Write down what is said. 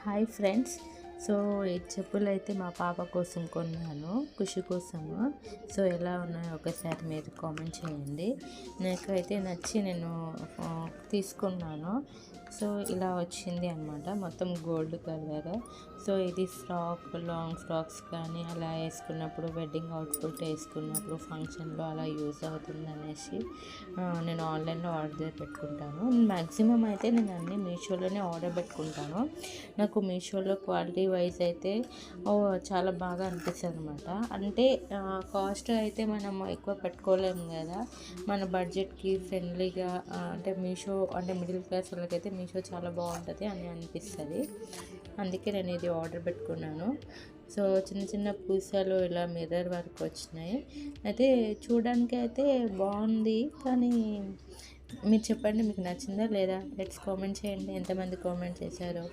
Hi friends. So ఈ చెప్పులు అయితే మా పాప కోసం కొన్నాను, ఖుషి కోసము. సో ఎలా ఉన్నాయో ఒకసారి మీరు కామెంట్ చేయండి. నాకైతే నచ్చి నేను తీసుకున్నాను. సో ఇలా వచ్చింది అనమాట, మొత్తం గోల్డ్ కలర్. సో ఇది లాంగ్ ఫ్రాక్స్ కానీ అలా వేసుకున్నప్పుడు, వెడ్డింగ్ అవుట్ఫిట్ వేసుకున్నప్పుడు, ఫంక్షన్లో అలా యూజ్ అవుతుంది అనేసి నేను ఆన్లైన్లో ఆర్డర్ పెట్టుకుంటాను. మ్యాక్సిమం అయితే నేను అన్నీ మీషోలోనే ఆర్డర్ పెట్టుకుంటాను. నాకు మీషోలో క్వాలిటీ వైజ్ అయితే చాలా బాగా అనిపిస్తుంది అనమాట. అంటే కాస్ట్ అయితే మనం ఎక్కువ పెట్టుకోలేము కదా, మన బడ్జెట్కి ఫ్రెండ్లీగా. అంటే మీషో అంటే మిడిల్ క్లాస్ వాళ్ళకైతే మీషో చాలా బాగుంటుంది అని అనిపిస్తుంది. అందుకే నేను ఇది ఆర్డర్ పెట్టుకున్నాను. సో చిన్న చిన్న పూసలు ఇలా మిర్రర్ వర్క్ వచ్చినాయి. అయితే చూడడానికి అయితే బాగుంది, కానీ మీరు చెప్పండి మీకు నచ్చిందా లేదా? లెట్స్ కామెంట్ చేయండి, ఎంతమంది కామెంట్ చేశారో.